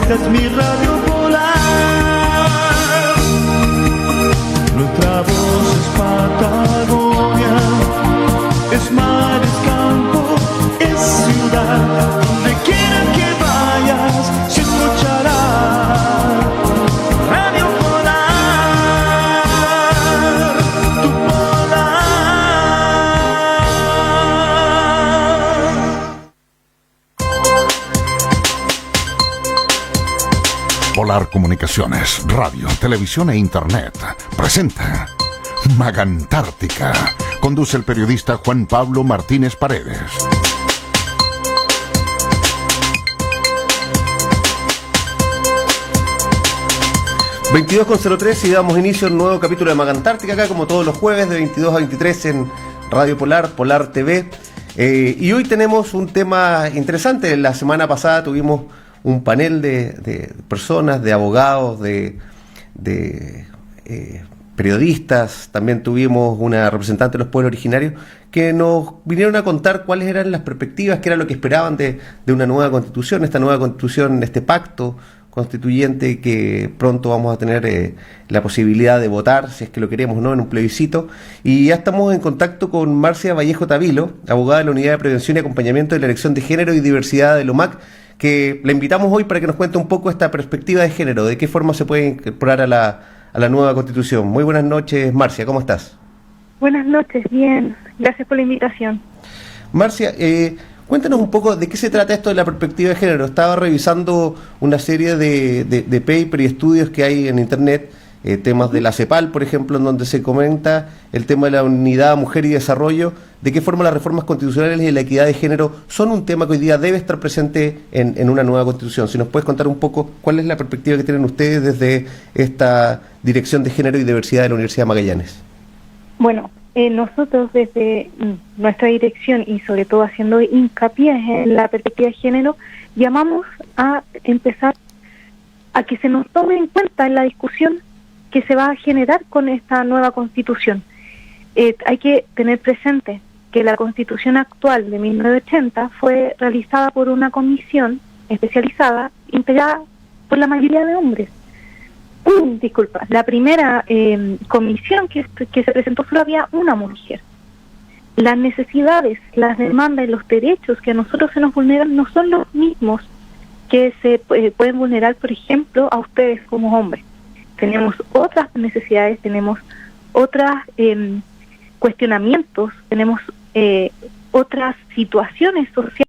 Esta es mi radio Polar. Nuestra voz es Patagonia, es mar, es campo, es ciudad. Donde quiera que vayas se escuchará Radio Polar, tu Polar Comunicaciones, radio, televisión e internet presenta Magantártica. Conduce el periodista Juan Pablo Martínez Paredes. (22:03) y damos inicio a un nuevo capítulo de Magantártica, acá como todos los jueves de 22 a 23 en Radio Polar, Polar TV. Y hoy tenemos un tema interesante. La semana pasada tuvimos un panel de personas, de abogados, de periodistas. También tuvimos una representante de los pueblos originarios que nos vinieron a contar cuáles eran las perspectivas, qué era lo que esperaban de una nueva constitución, esta nueva constitución, este pacto constituyente que pronto vamos a tener la posibilidad de votar, si es que lo queremos o no, en un plebiscito. Y ya estamos en contacto con Marcia Vallejo Tavilo, abogada de la Unidad de Prevención y Acompañamiento de la Elección de Género y Diversidad de l'OMAC, que la invitamos hoy para que nos cuente un poco esta perspectiva de género, de qué forma se puede incorporar a la nueva constitución. Muy buenas noches, Marcia, ¿cómo estás? Buenas noches, bien, gracias por la invitación. Marcia, cuéntanos un poco de qué se trata esto de la perspectiva de género. Estaba revisando una serie de papers y estudios que hay en internet, temas de la CEPAL, por ejemplo, en donde se comenta el tema de la unidad Mujer y Desarrollo, de qué forma las reformas constitucionales y la equidad de género son un tema que hoy día debe estar presente en una nueva constitución. Si nos puedes contar un poco cuál es la perspectiva que tienen ustedes desde esta Dirección de Género y Diversidad de la Universidad de Magallanes. Bueno, nosotros desde nuestra dirección y sobre todo haciendo hincapié en la perspectiva de género, llamamos a empezar a que se nos tome en cuenta en la discusión que se va a generar con esta nueva constitución. Hay que tener presente que la constitución actual de 1980 fue realizada por una comisión especializada integrada por la mayoría de hombres. Disculpa, la primera comisión que se presentó solo había una mujer. Las necesidades, las demandas y los derechos que a nosotros se nos vulneran no son los mismos que se pueden vulnerar, por ejemplo, a ustedes como hombres. Tenemos otras necesidades, tenemos otros cuestionamientos, tenemos otras situaciones sociales.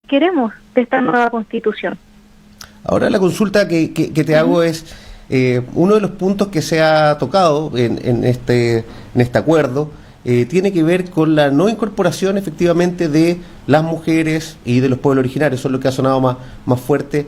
Queremos de esta nueva constitución. Ahora la consulta que te hago es, uno de los puntos que se ha tocado en este acuerdo tiene que ver con la no incorporación efectivamente de las mujeres y de los pueblos originarios. Eso es lo que ha sonado más fuerte.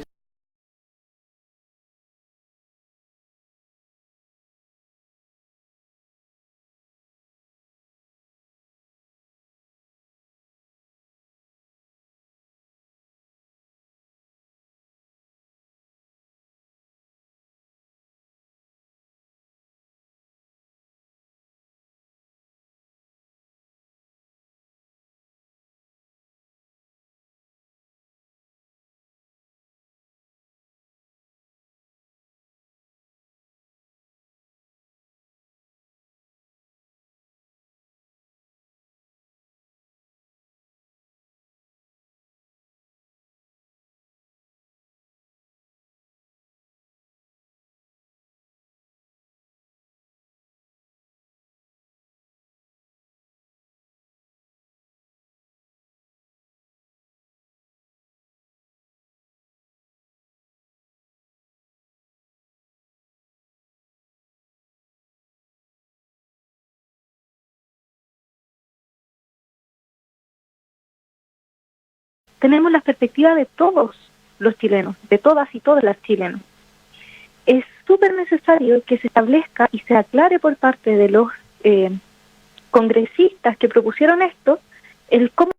Tenemos la perspectiva de todos los chilenos, de todas y todas las chilenas. Es súper necesario que se establezca y se aclare por parte de los congresistas que propusieron esto, el cómo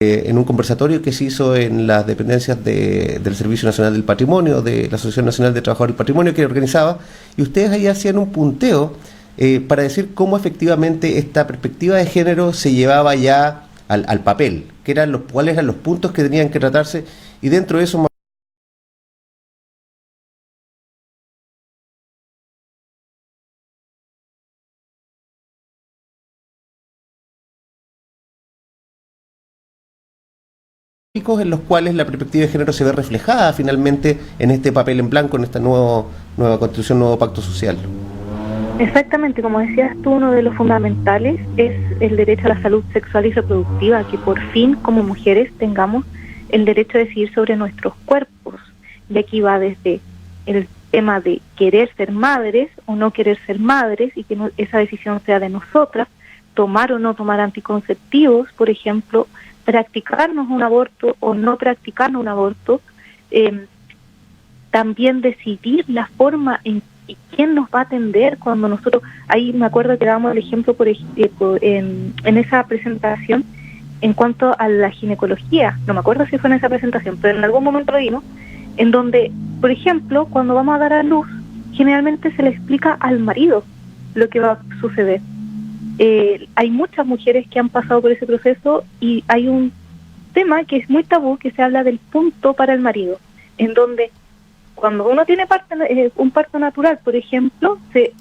en un conversatorio que se hizo en las dependencias del Servicio Nacional del Patrimonio, de la Asociación Nacional de Trabajadores del Patrimonio que organizaba, y ustedes ahí hacían un punteo para decir cómo efectivamente esta perspectiva de género se llevaba ya al papel, cuáles eran los puntos que tenían que tratarse, y dentro de eso en los cuales la perspectiva de género se ve reflejada finalmente en este papel en blanco, en esta nueva constitución, nuevo pacto social. Exactamente, como decías tú, uno de los fundamentales es el derecho a la salud sexual y reproductiva, que por fin como mujeres tengamos el derecho a decidir sobre nuestros cuerpos. Y aquí va desde el tema de querer ser madres o no querer ser madres, y que esa decisión sea de nosotras, tomar o no tomar anticonceptivos, por ejemplo, practicarnos un aborto o no practicarnos un aborto, también decidir la forma en y quién nos va a atender cuando nosotros, ahí me acuerdo que dábamos el ejemplo por ejemplo, en esa presentación en cuanto a la ginecología, no me acuerdo si fue en esa presentación, pero en algún momento lo vimos, en donde, por ejemplo, cuando vamos a dar a luz, generalmente se le explica al marido lo que va a suceder. Hay muchas mujeres que han pasado por ese proceso y hay un tema que es muy tabú, que se habla del punto para el marido, en donde cuando uno tiene un parto natural, por ejemplo, se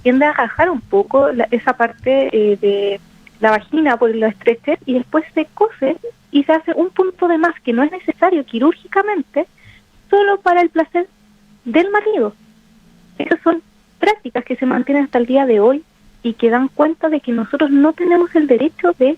tiende a rajar un poco esa parte de la vagina por los estreches y después se cose y se hace un punto de más que no es necesario quirúrgicamente, solo para el placer del marido. Esas son prácticas que se mantienen hasta el día de hoy y que dan cuenta de que nosotros no tenemos el derecho de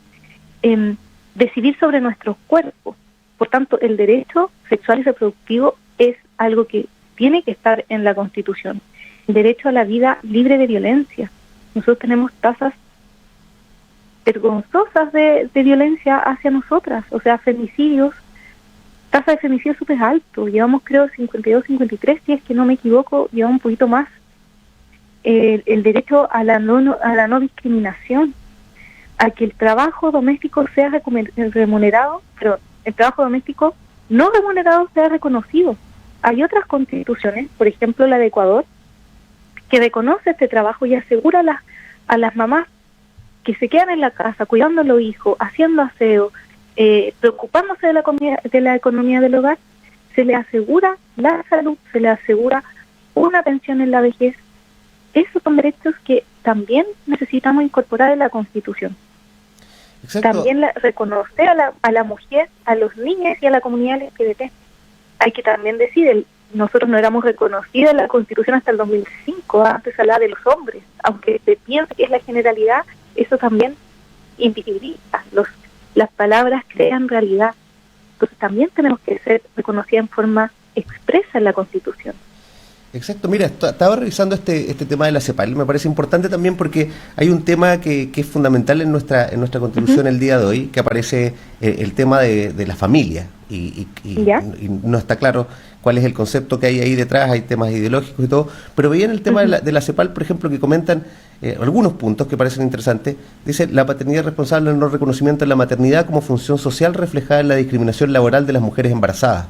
decidir sobre nuestros cuerpos. Por tanto, el derecho sexual y reproductivo es algo que tiene que estar en la Constitución. El derecho a la vida libre de violencia. Nosotros tenemos tasas vergonzosas de violencia hacia nosotras, o sea, femicidios, tasa de femicidio súper alto. Llevamos, creo, 52, 53, si es que no me equivoco, llevamos un poquito más. El derecho a la no discriminación, a que el trabajo doméstico sea remunerado, pero el trabajo doméstico no remunerado sea reconocido. Hay otras constituciones, por ejemplo la de Ecuador, que reconoce este trabajo y asegura a las mamás que se quedan en la casa cuidando a los hijos, haciendo aseo, preocupándose de la economía del hogar, se le asegura la salud, se le asegura una pensión en la vejez. Esos son derechos que también necesitamos incorporar en la Constitución. Exacto. También reconocer a la mujer, a los niños y a la comunidad LGBT. Hay que también decir, nosotros no éramos reconocidos en la Constitución hasta el 2005, antes hablaba de los hombres, aunque se piensa que es la generalidad, eso también invisibiliza, las palabras crean realidad. Entonces también tenemos que ser reconocidas en forma expresa en la Constitución. Exacto, mira, estaba revisando este tema de la CEPAL y me parece importante también porque hay un tema que es fundamental en nuestra Constitución el día de hoy, que aparece el tema de la familia y no está claro cuál es el concepto que hay ahí detrás, hay temas ideológicos y todo, pero veían el tema de la CEPAL, por ejemplo, que comentan algunos puntos que parecen interesantes. Dice, la paternidad responsable del no reconocimiento de la maternidad como función social reflejada en la discriminación laboral de las mujeres embarazadas,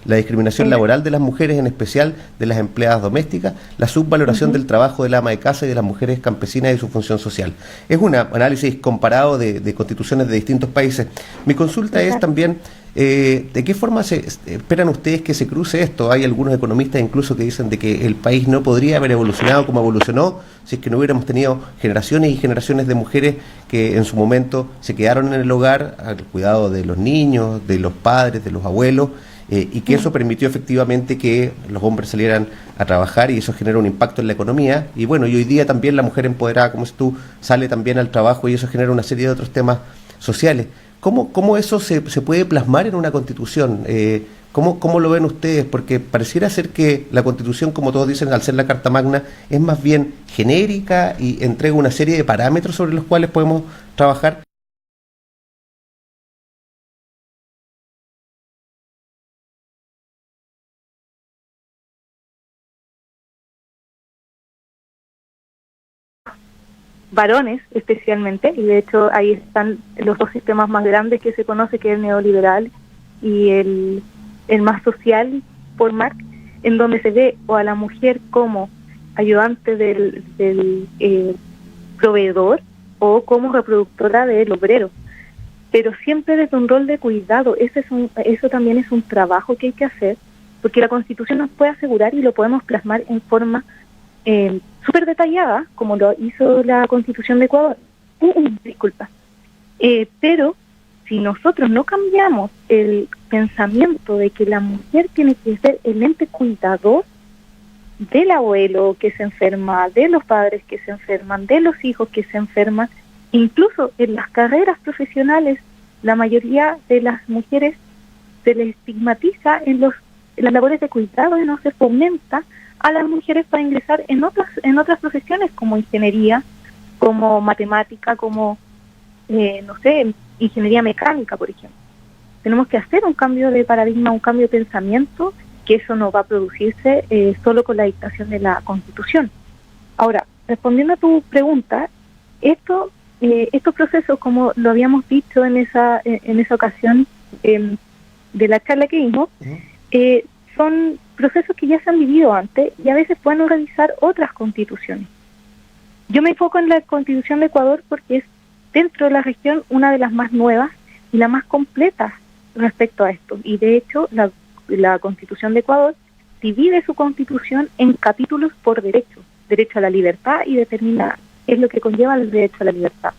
la discriminación laboral de las mujeres, en especial de las empleadas domésticas, la subvaloración del trabajo del ama de casa y de las mujeres campesinas y su función social. Es un análisis comparado de constituciones de distintos países. Mi consulta es también, ¿de qué forma esperan ustedes que se cruce esto? Hay algunos economistas incluso que dicen de que el país no podría haber evolucionado como evolucionó si es que no hubiéramos tenido generaciones y generaciones de mujeres que en su momento se quedaron en el hogar al cuidado de los niños, de los padres, de los abuelos, y que eso permitió efectivamente que los hombres salieran a trabajar y eso genera un impacto en la economía. Y bueno, y hoy día también la mujer empoderada, como tú, sale también al trabajo y eso genera una serie de otros temas sociales. ¿Cómo eso se puede plasmar en una Constitución? ¿Cómo lo ven ustedes? Porque pareciera ser que la Constitución, como todos dicen, al ser la Carta Magna, es más bien genérica y entrega una serie de parámetros sobre los cuales podemos trabajar. Varones especialmente, y de hecho ahí están los dos sistemas más grandes que se conoce, que es el neoliberal y el más social por Marx, en donde se ve o a la mujer como ayudante del proveedor o como reproductora del obrero, pero siempre desde un rol de cuidado. Eso también es un trabajo que hay que hacer, porque la Constitución nos puede asegurar y lo podemos plasmar en forma súper detallada, como lo hizo la Constitución de Ecuador. Disculpa. Pero si nosotros no cambiamos el pensamiento de que la mujer tiene que ser el ente cuidador del abuelo que se enferma, de los padres que se enferman, de los hijos que se enferman, incluso en las carreras profesionales, la mayoría de las mujeres se les estigmatiza en las labores de cuidado y no se fomenta a las mujeres para ingresar en otras profesiones como ingeniería, como matemática, como ingeniería mecánica, por ejemplo. Tenemos que hacer un cambio de paradigma, un cambio de pensamiento, que eso no va a producirse solo con la dictación de la Constitución. Ahora, respondiendo a tu pregunta, estos procesos, como lo habíamos dicho en esa ocasión de la charla que dimos, son procesos que ya se han vivido antes y a veces pueden revisar otras constituciones. Yo me enfoco en la Constitución de Ecuador porque es dentro de la región una de las más nuevas y la más completa respecto a esto. Y de hecho, la Constitución de Ecuador divide su constitución en capítulos por derecho. Derecho a la libertad y determina qué es lo que conlleva el derecho a la libertad.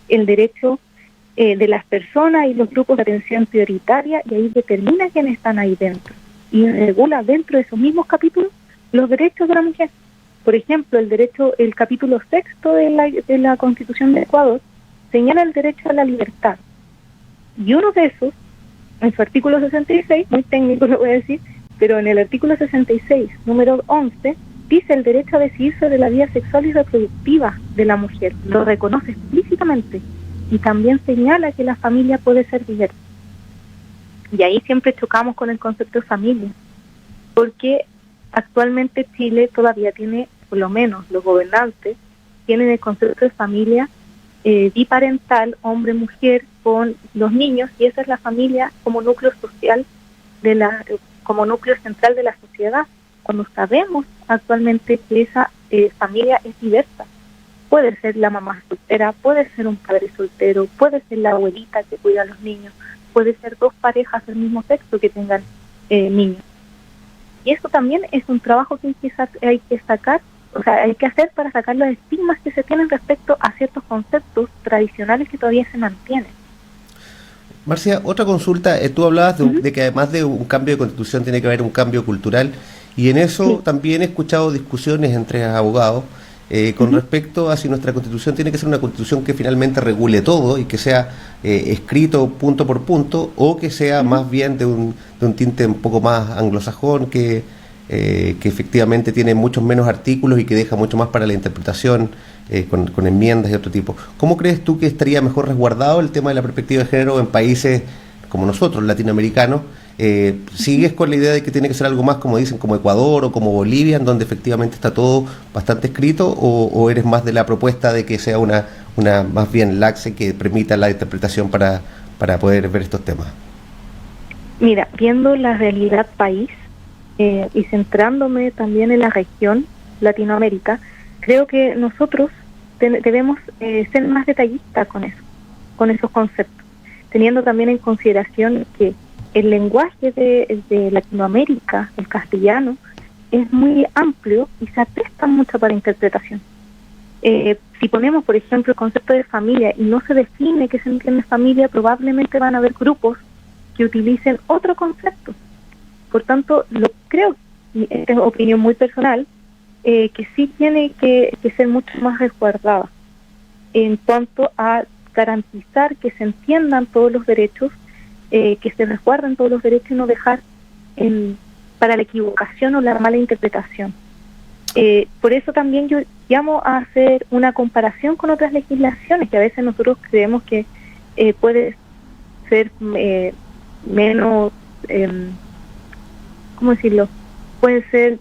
El derecho de las personas y los grupos de atención prioritaria, y ahí determina quiénes están ahí dentro. Y regula dentro de esos mismos capítulos los derechos de la mujer. Por ejemplo, el capítulo 6 de la Constitución de Ecuador señala el derecho a la libertad. Y uno de esos, en su artículo 66, muy técnico lo voy a decir, pero en el artículo 66, número 11, dice el derecho a decidir sobre la vida sexual y reproductiva de la mujer. Lo reconoce explícitamente y también señala que la familia puede ser diversa. Y ahí siempre chocamos con el concepto de familia, porque actualmente Chile todavía tiene, por lo menos los gobernantes, tienen el concepto de familia biparental, hombre-mujer, con los niños, y esa es la familia como núcleo social, como núcleo central de la sociedad, cuando sabemos actualmente que esa familia es diversa. Puede ser la mamá soltera, puede ser un padre soltero, puede ser la abuelita que cuida a los niños, puede ser dos parejas del mismo sexo que tengan niños. Y eso también es un trabajo que hay que sacar, o sea, hay que hacer para sacar los estigmas que se tienen respecto a ciertos conceptos tradicionales que todavía se mantienen. Marcia, otra consulta, tú hablabas de que además de un cambio de constitución tiene que haber un cambio cultural, y en eso sí, también he escuchado discusiones entre abogados con respecto a si nuestra constitución tiene que ser una constitución que finalmente regule todo y que sea escrito punto por punto, o que sea más bien de un tinte un poco más anglosajón, que efectivamente tiene muchos menos artículos y que deja mucho más para la interpretación con enmiendas y otro tipo. ¿Cómo crees tú que estaría mejor resguardado el tema de la perspectiva de género en países como nosotros, latinoamericanos? ¿Sigues con la idea de que tiene que ser algo más, como dicen, como Ecuador o como Bolivia, en donde efectivamente está todo bastante escrito, o eres más de la propuesta de que sea una más bien laxa que permita la interpretación para poder ver estos temas? Mira, viendo la realidad país y centrándome también en la región Latinoamérica, creo que nosotros debemos ser más detallistas con esos conceptos, teniendo también en consideración que el lenguaje de Latinoamérica, el castellano, es muy amplio y se presta mucho para interpretación. Si ponemos, por ejemplo, el concepto de familia y no se define qué se entiende familia, probablemente van a haber grupos que utilicen otro concepto. Por tanto, creo, y esta es opinión muy personal, que sí tiene que ser mucho más resguardada en cuanto a garantizar que se entiendan todos los derechos, que se resguarden todos los derechos y no dejar para la equivocación o la mala interpretación. Por eso también yo llamo a hacer una comparación con otras legislaciones, que a veces nosotros creemos que puede ser menos, ¿cómo decirlo? Pueden ser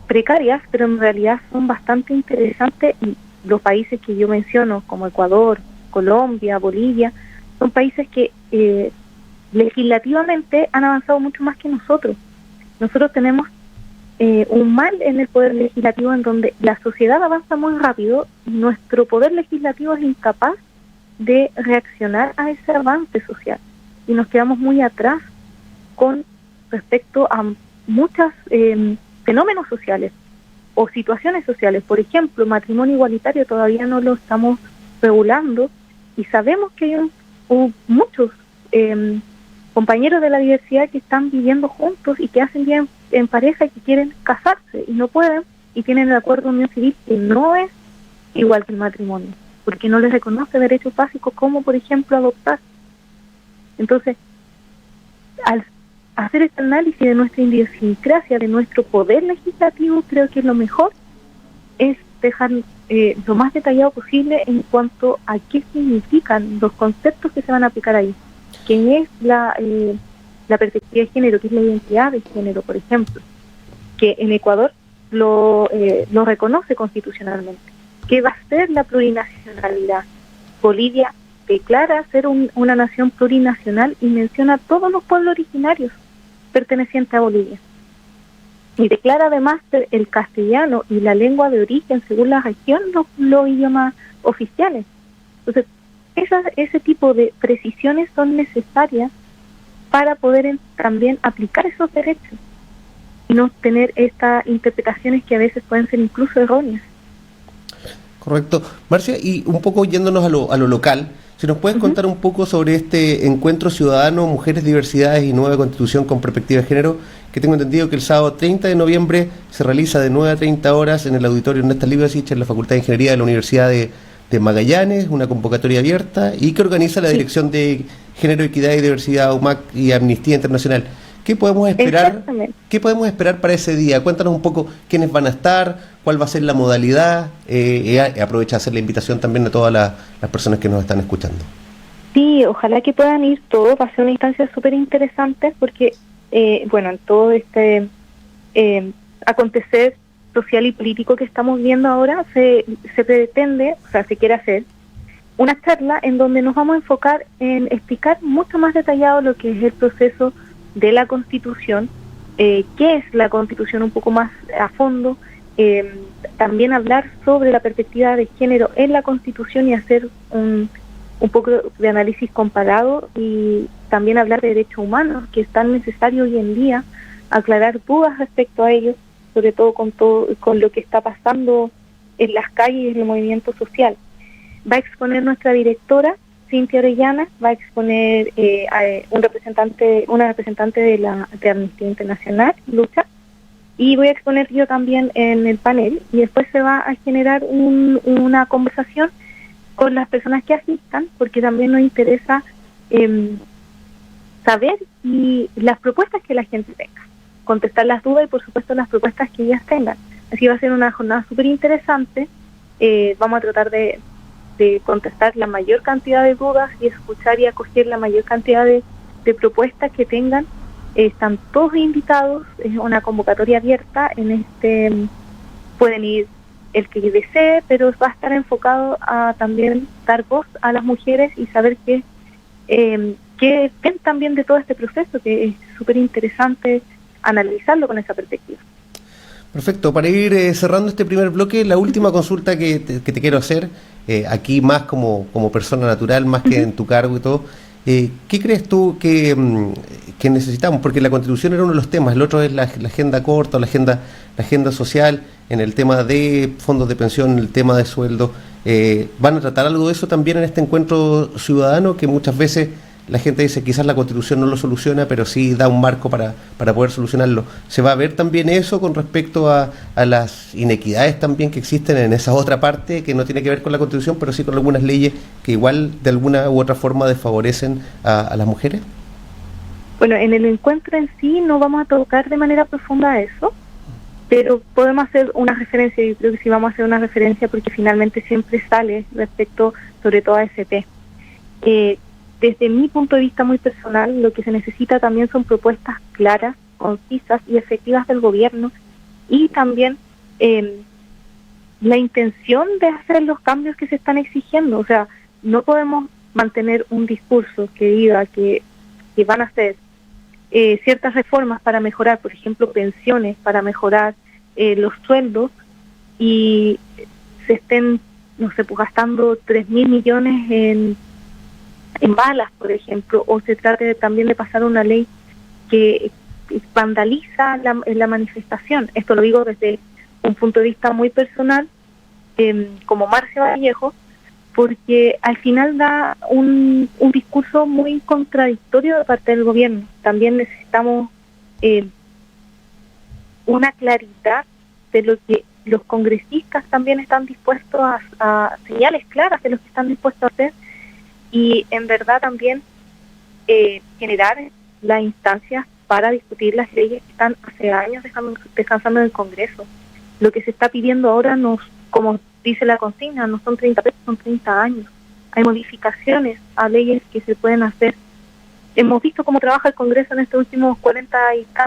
precarias, pero en realidad son bastante interesantes, y los países que yo menciono, como Ecuador, Colombia, Bolivia, son países que legislativamente han avanzado mucho más que nosotros. Nosotros tenemos un mal en el poder legislativo, en donde la sociedad avanza muy rápido y nuestro poder legislativo es incapaz de reaccionar a ese avance social, y nos quedamos muy atrás con respecto a muchos fenómenos sociales o situaciones sociales. Por ejemplo, matrimonio igualitario todavía no lo estamos regulando, y sabemos que hay muchos compañeros de la diversidad que están viviendo juntos y que hacen bien en pareja y que quieren casarse y no pueden, y tienen el acuerdo de unión civil que no es igual que el matrimonio, porque no les reconoce derechos básicos como, por ejemplo, adoptar. Entonces, al hacer este análisis de nuestra idiosincrasia, de nuestro poder legislativo, creo que lo mejor es dejar lo más detallado posible en cuanto a qué significan los conceptos que se van a aplicar ahí. ¿Qué es la perspectiva de género? ¿Qué es la identidad de género, por ejemplo? Que en Ecuador lo reconoce constitucionalmente. ¿Qué va a ser la plurinacionalidad? Bolivia declara ser una nación plurinacional y menciona a todos los pueblos originarios pertenecientes a Bolivia. y declara además el castellano y la lengua de origen según la región los idiomas oficiales. Entonces, ese tipo de precisiones son necesarias para poder también aplicar esos derechos y no tener estas interpretaciones que a veces pueden ser incluso erróneas. Correcto. Marcia, y un poco yéndonos a lo local, si nos puedes contar un poco sobre este encuentro ciudadano, Mujeres, Diversidades y Nueva Constitución con Perspectiva de Género, que tengo entendido que el sábado 30 de noviembre se realiza de 9 a 30 horas en el auditorio Ernesto Librasich en la Facultad de Ingeniería de la Universidad de Magallanes, una convocatoria abierta y que organiza la Dirección de Género, Equidad y Diversidad UMAC y Amnistía Internacional. ¿Qué podemos esperar para ese día? Cuéntanos un poco quiénes van a estar, cuál va a ser la modalidad. Aprovecha a hacer la invitación también a todas las personas que nos están escuchando. Sí, ojalá que puedan ir todos. Va a ser una instancia súper interesante porque, en todo este acontecer social y político que estamos viendo ahora, se pretende, se quiere hacer una charla en donde nos vamos a enfocar en explicar mucho más detallado lo que es el proceso de la Constitución, qué es la Constitución un poco más a fondo, también hablar sobre la perspectiva de género en la Constitución y hacer un poco de análisis comparado y también hablar de derechos humanos, que es tan necesario hoy en día, aclarar dudas respecto a ellos, sobre todo con lo que está pasando en las calles y en el movimiento social. Va a exponer nuestra directora, Cintia Orellana, va a exponer una representante de Amnistía Internacional, Lucha, y voy a exponer yo también en el panel, y después se va a generar una conversación con las personas que asistan, porque también nos interesa saber y las propuestas que la gente tenga, contestar las dudas y por supuesto las propuestas que ellas tengan. Así va a ser una jornada súper interesante. Vamos a tratar de contestar la mayor cantidad de dudas y escuchar y acoger la mayor cantidad de propuestas que tengan. Están todos invitados, es una convocatoria abierta, pueden ir el que desee, pero va a estar enfocado a también dar voz a las mujeres y saber qué ven también de todo este proceso, que es súper interesante analizarlo con esa perspectiva. Perfecto. Para ir cerrando este primer bloque, la última consulta que te quiero hacer, aquí más como persona natural, más que en tu cargo y todo, ¿qué crees tú que necesitamos? Porque la Constitución era uno de los temas, el otro es la agenda corta, la agenda social, en el tema de fondos de pensión, el tema de sueldo. ¿Van a tratar algo de eso también en este encuentro ciudadano, que muchas veces la gente dice quizás la Constitución no lo soluciona, pero sí da un marco para poder solucionarlo? ¿Se va a ver también eso con respecto a las inequidades también que existen en esa otra parte que no tiene que ver con la Constitución, pero sí con algunas leyes que igual de alguna u otra forma desfavorecen a las mujeres? Bueno, en el encuentro en sí no vamos a tocar de manera profunda eso, pero podemos hacer una referencia. Yo creo que sí vamos a hacer una referencia porque finalmente siempre sale respecto sobre todo a AFP. Desde mi punto de vista muy personal, lo que se necesita también son propuestas claras, concisas y efectivas del gobierno, y también la intención de hacer los cambios que se están exigiendo. O sea, no podemos mantener un discurso que diga que van a hacer ciertas reformas para mejorar, por ejemplo, pensiones, para mejorar los sueldos, y se estén, no sé, pues, gastando 3.000 millones en balas, por ejemplo, o se trate también de pasar una ley que vandaliza la manifestación. Esto lo digo desde un punto de vista muy personal, como Marcia Vallejo, porque al final da un discurso muy contradictorio de parte del gobierno. También necesitamos una claridad de lo que los congresistas también están dispuestos a señales claras de lo que están dispuestos a hacer, y en verdad también generar las instancias para discutir las leyes que están hace años descansando en el Congreso. Lo que se está pidiendo ahora, como dice la consigna, no son 30 pesos, son 30 años. Hay modificaciones a leyes que se pueden hacer. Hemos visto cómo trabaja el Congreso en estos últimos 40 y tantos